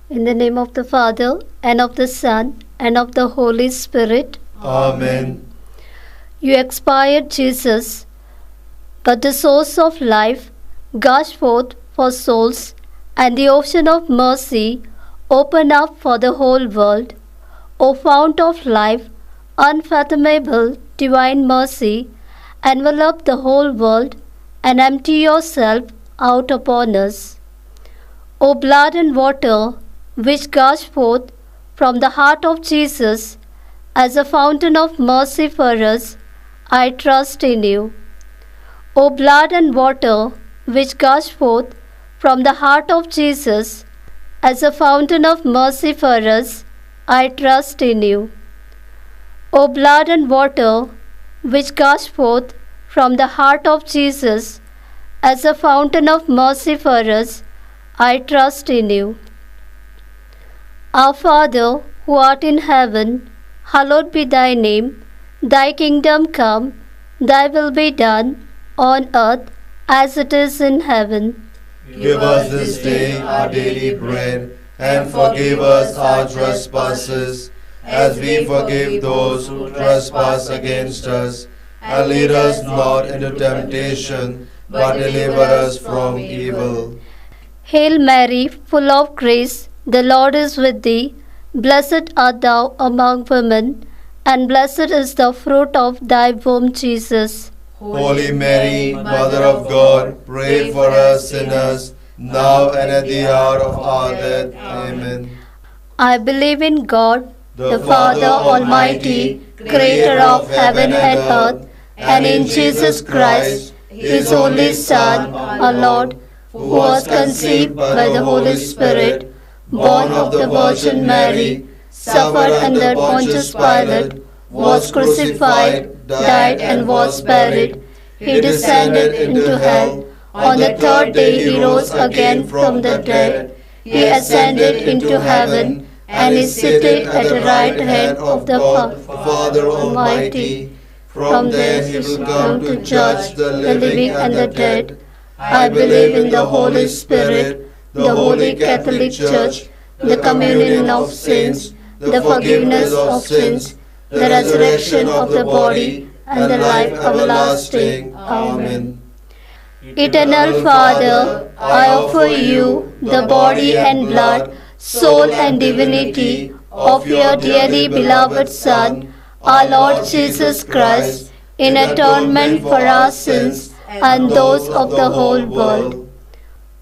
In the name of the Father, and of the Son, and of the Holy Spirit. Amen. You expired, Jesus, but the source of life gushed forth for souls, and the ocean of mercy opened up for the whole world. O fount of life, unfathomable divine mercy, envelop the whole world and empty yourself out upon us. O blood and water, which gushed forth from the heart of Jesus as a fountain of mercy for us, I trust in you. O blood and water, which gushed forth from the heart of Jesus as a fountain of mercy for us, I trust in you. O blood and water, which gushed forth from the heart of Jesus as a fountain of mercy for us, I trust in you. Our Father, who art in heaven, hallowed be thy name. Thy kingdom come, thy will be done, on earth as it is in heaven. Give us this day our daily bread, and forgive us our trespasses, as we forgive those who trespass against us. And lead us not into temptation, but deliver us from evil. Hail Mary, full of grace, the Lord is with thee. Blessed art thou among women, and blessed is the fruit of thy womb, Jesus. Holy Mary, Mother of God, pray for us sinners, now and at the hour of our death. Amen. I believe in God, the Father Almighty, creator of heaven and earth, and in Jesus Christ, his only Son, our Lord, who was conceived by the Holy Spirit, born of the Virgin Mary, suffered under Pontius Pilate, was crucified, died, and was buried. He descended into hell. On the third day he rose again from the dead. He ascended into heaven, and is seated at the right hand of the Father Almighty. From there he will come to judge the living and the dead. I believe in the Holy Spirit, the Holy Catholic Church, the communion of saints, the forgiveness of sins, the resurrection of the body, and the life everlasting. Amen. Eternal Father, I offer you the body and blood, soul and divinity of your dearly beloved Son, our Lord Jesus Christ, in atonement for our sins and those of the whole world.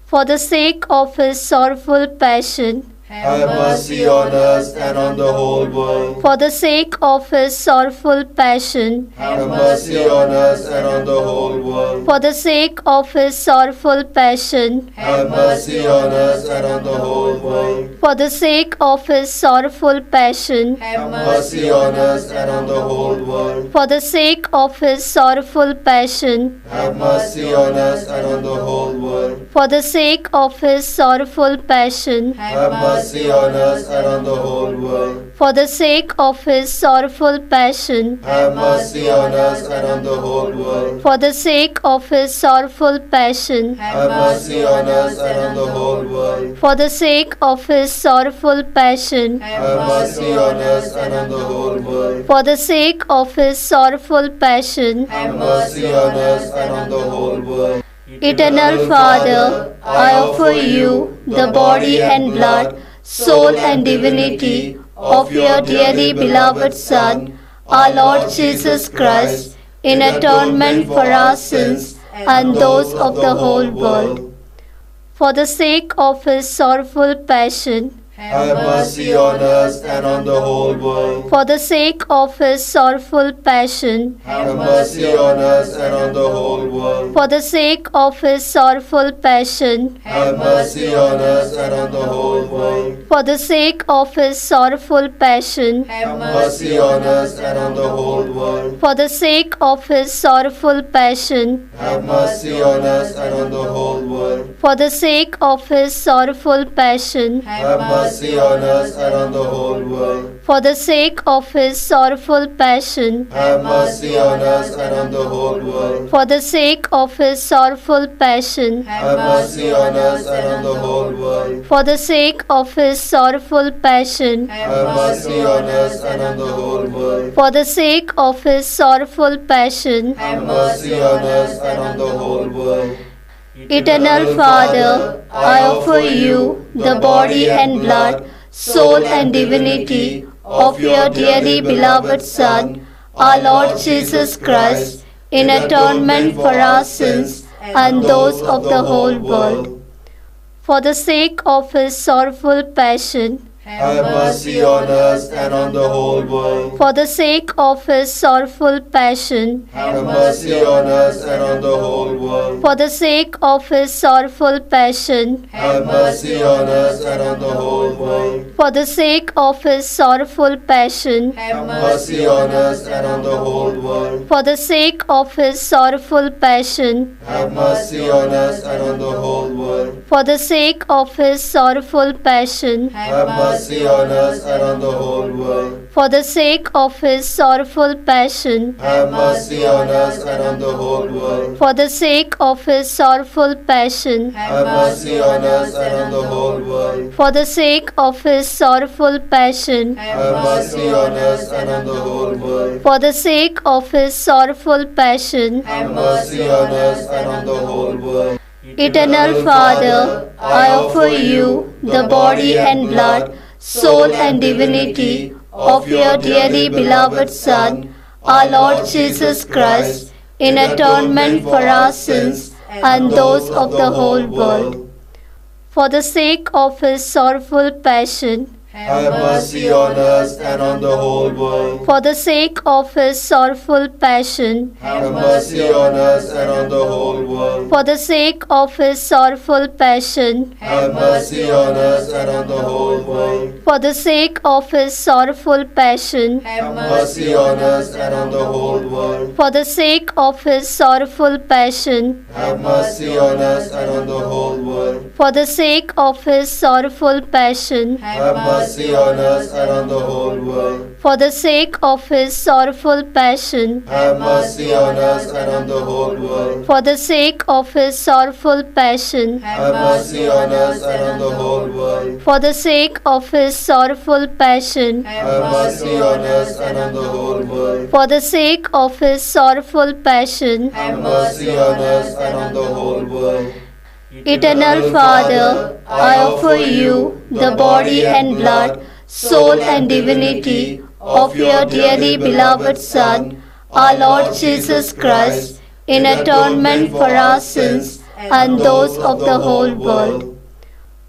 For the sake of his sorrowful passion, have mercy on us and on the whole world. For the sake of his sorrowful passion, have mercy on us and on the whole world. For the sake of his sorrowful passion, have mercy on us and on the whole world. For the sake of his sorrowful passion, have mercy on us and on the whole world. For the sake of his sorrowful passion, have mercy on us and on the whole world. For the sake of his sorrowful passion, have mercy on us and on the whole world. For the sake of his sorrowful passion, have mercy on us and on the whole world. For the sake of his sorrowful passion, have mercy on us and on the whole world. For the sake of his sorrowful passion, have mercy on us and on the whole world. For the sake of his sorrowful passion, have mercy on us and on the whole world. Eternal Father, I offer you the body and blood, soul and divinity of your dearly beloved Son, our Lord Jesus Christ, in atonement for our sins and those of the whole world. For the sake of his sorrowful passion, have mercy on us and on the whole world. For the sake of his sorrowful passion, have mercy on us and on the whole world. For the sake of his sorrowful passion, have mercy on us and on the whole world. For the sake of his sorrowful passion, have mercy on us and on the whole world. For the sake of his sorrowful passion, have mercy on us and on the whole world. For the sake of his sorrowful passion, have mercy on us and on the whole world. For the sake of his sorrowful passion, have mercy on us and on the whole world. for the sake of his sorrowful passion, Have mercy on us and on the whole world. for the sake of his sorrowful passion, Have mercy on us and on the whole world. for the sake of his sorrowful passion. Have mercy on us and on the whole world. Eternal Father, I offer you the body and blood, soul and divinity of your dearly beloved Son, our Lord Jesus Christ, in atonement for our sins and those of the whole world. For the sake of his sorrowful passion, Have mercy on us and on the whole world. for the sake of his sorrowful passion, Have mercy on us and on the whole world. for the sake of his sorrowful passion, Have mercy on us and on the whole world. for the sake of his sorrowful passion, Have mercy on us and on the whole world. for the sake of his sorrowful passion, Have mercy on us and on the whole world. for the sake of his sorrowful passion, Have mercy on us and on the whole world. for the sake of his sorrowful passion, Have mercy on us and on the whole world. for the sake of his sorrowful passion, Have mercy on us and on the whole world. for the sake of his sorrowful passion, Have mercy on us and on the whole world. for the sake of his sorrowful passion. Have mercy on us and on the whole world. Eternal Father, I offer you the body and blood, soul and divinity of your dearly beloved Son, our Lord Jesus Christ, in atonement for our sins and those of the whole world. For the sake of his sorrowful passion, Have mercy on us and on the whole world. for the sake of his sorrowful passion, Have mercy on us and on the whole world. for the sake of his sorrowful passion, Have mercy on us and on the whole world. for the sake of his sorrowful passion, Have mercy on us and on the whole world. for the sake of his sorrowful passion, Have mercy on us and on the whole world. for the sake of his sorrowful passion, Have mercy on us and on the whole world. for the sake of his sorrowful passion, Have mercy on us and on the whole world. for the sake of his sorrowful passion, Have mercy on us and on the whole world. for the sake of his sorrowful passion, Have mercy on us and on the whole world. for the sake of his sorrowful passion. Have mercy on us and on the whole world. Eternal Father, I offer you the body and blood, soul and divinity of your dearly beloved Son, our Lord Jesus Christ, in atonement for our sins and those of the whole world.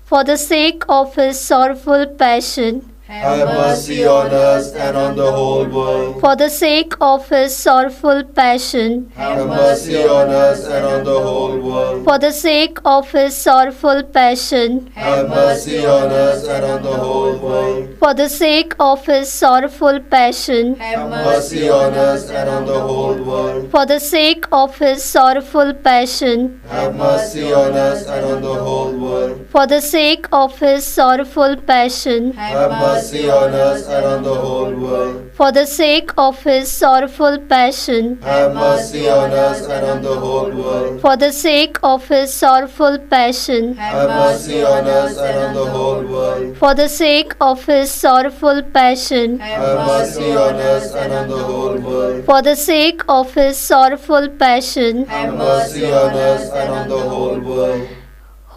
For the sake of his sorrowful passion, Have mercy on us and on the whole world. for the sake of his sorrowful passion, Have mercy on us and on the whole world. for the sake of his sorrowful passion, Have mercy on us and on the whole world. for the sake of his sorrowful passion, Have mercy on us and on the whole world. for the sake of his sorrowful passion, Have mercy on us and on the whole world. for the sake of his sorrowful passion, Have mercy on us and on the whole world. for the sake of his sorrowful passion, Have mercy on us and on the whole world. for the sake of his sorrowful passion, Have mercy on us and on the whole world. for the sake of his sorrowful passion, Have mercy on us and on the whole world. for the sake of his sorrowful passion. Have mercy on us and on the whole world.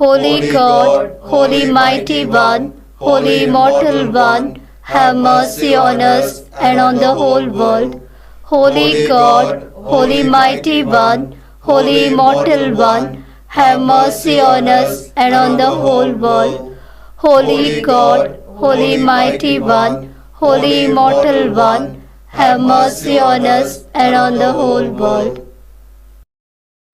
Holy God, Holy Mighty One, Holy Immortal One, have mercy on us and on the whole world. Holy God, Holy Mighty One, Holy Immortal One, have mercy on us and on the whole world. Holy God, Holy Mighty One, Holy Immortal One, have mercy on us and on the whole world.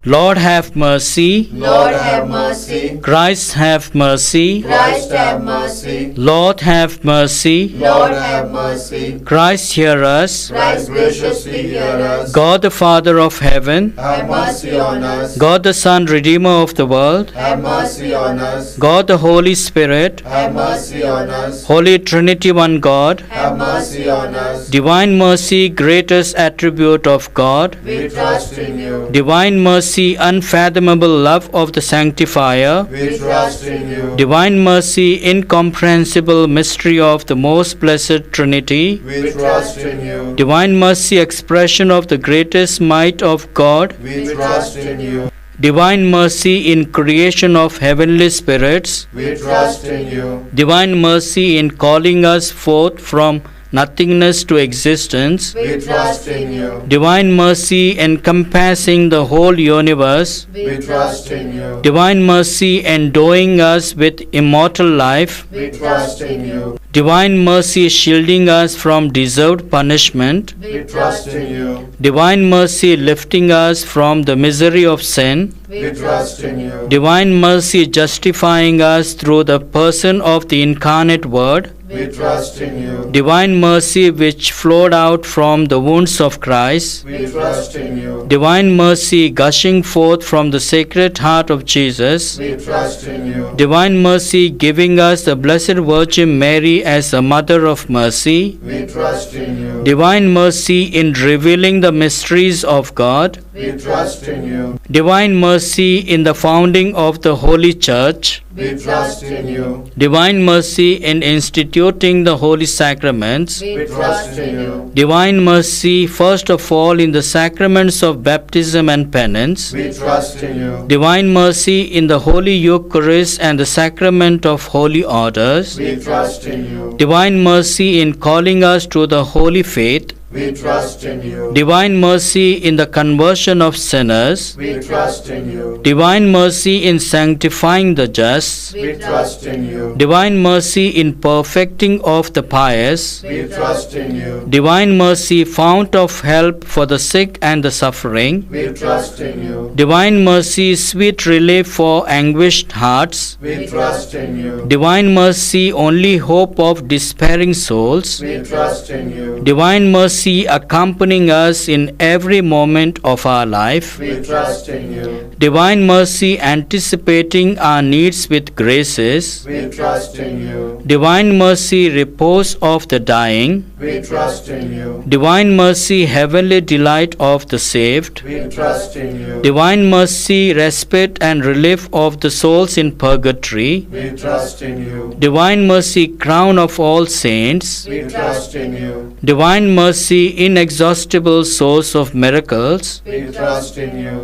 Lord have mercy. Lord have mercy. Christ have mercy. Christ have mercy. Lord have mercy. Lord have mercy. Christ hear us. Christ graciously hear us. God the Father of heaven, Have mercy on us. God the Son, Redeemer of the world, Have mercy on us. God the Holy Spirit, Have mercy on us. Holy Trinity, one God, Have mercy on us. Divine mercy, greatest attribute of God, We trust in you. Divine mercy, unfathomable love of the Sanctifier, We trust in you. Divine mercy, incomprehensible mystery of the most blessed Trinity, We trust in you. Divine mercy, expression of the greatest might of God, We trust in you. Divine mercy in creation of heavenly spirits, We trust in you. Divine mercy in calling us forth from nothingness to existence, We trust in you. Divine mercy encompassing the whole universe, We trust in you. Divine mercy endowing us with immortal life, We trust in you. Divine mercy shielding us from deserved punishment, We trust in you. Divine mercy lifting us from the misery of sin, We trust in you. Divine mercy justifying us through the person of the incarnate Word, We trust in you. Divine mercy which flowed out from the wounds of Christ, We trust in you. Divine mercy gushing forth from the Sacred Heart of Jesus, We trust in you. Divine mercy giving us the Blessed Virgin Mary as the Mother of Mercy, We trust in you. Divine mercy in revealing the mysteries of God, We trust in you. Divine mercy in the founding of the Holy Church, We trust in you. Divine mercy in instituting the holy sacraments, We trust in you. Divine mercy first of all in the sacraments of baptism and penance, We trust in you. Divine mercy in the Holy Eucharist and the sacrament of holy orders, We trust in you. Divine mercy in calling us to the holy faith, We trust in you. Divine mercy in the conversion of sinners, We trust in you. Divine mercy in sanctifying the just, We trust in you. Divine mercy in perfecting of the pious, We trust in you. Divine mercy fount of help for the sick and the suffering, We trust in you. Divine mercy sweet relief for anguished hearts, We trust in you. Divine mercy only hope of despairing souls, We trust in you. Divine mercy accompanying us in every moment of our life, We trust in you. Divine mercy anticipating our needs with graces, We trust in you. Divine mercy repose of the dying, We trust in you. Divine mercy heavenly delight of the saved, We trust in you. Divine mercy respite and relief of the souls in purgatory, We trust in you. Divine mercy crown of all saints, We trust in you. Divine mercy inexhaustible source of miracles, We trust in you.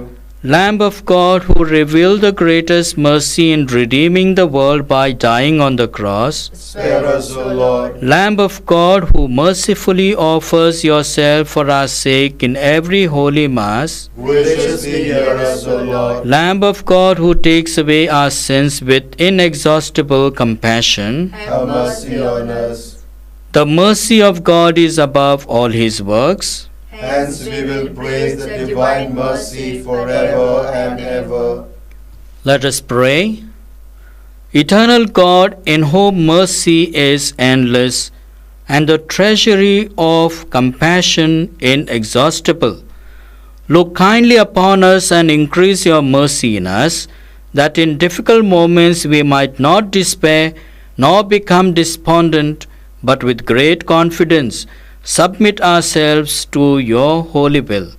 Lamb of God who revealed the greatest mercy in redeeming the world by dying on the cross, Spare us, O Lord. Lamb of God who mercifully offers yourself for our sake in every holy Mass, Graciously hear us, O Lord. Lamb of God who takes away our sins with inexhaustible compassion, Have mercy on us. the mercy of God is above all His works. Hence we will praise the divine mercy forever and ever. Let us pray. Eternal God, in whom mercy is endless and the treasury of compassion inexhaustible, look kindly upon us and increase your mercy in us, that in difficult moments we might not despair nor become despondent, but with great confidence submit ourselves to your holy will,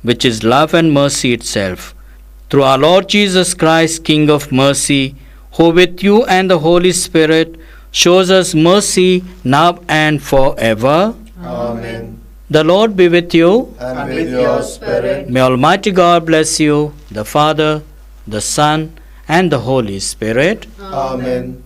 which is love and mercy itself. Through our Lord Jesus Christ, King of mercy, who with you and the Holy Spirit shows us mercy now and forever. Amen. The Lord be with you. And with your spirit. May Almighty God bless you, the Father, the Son, and the Holy Spirit. Amen.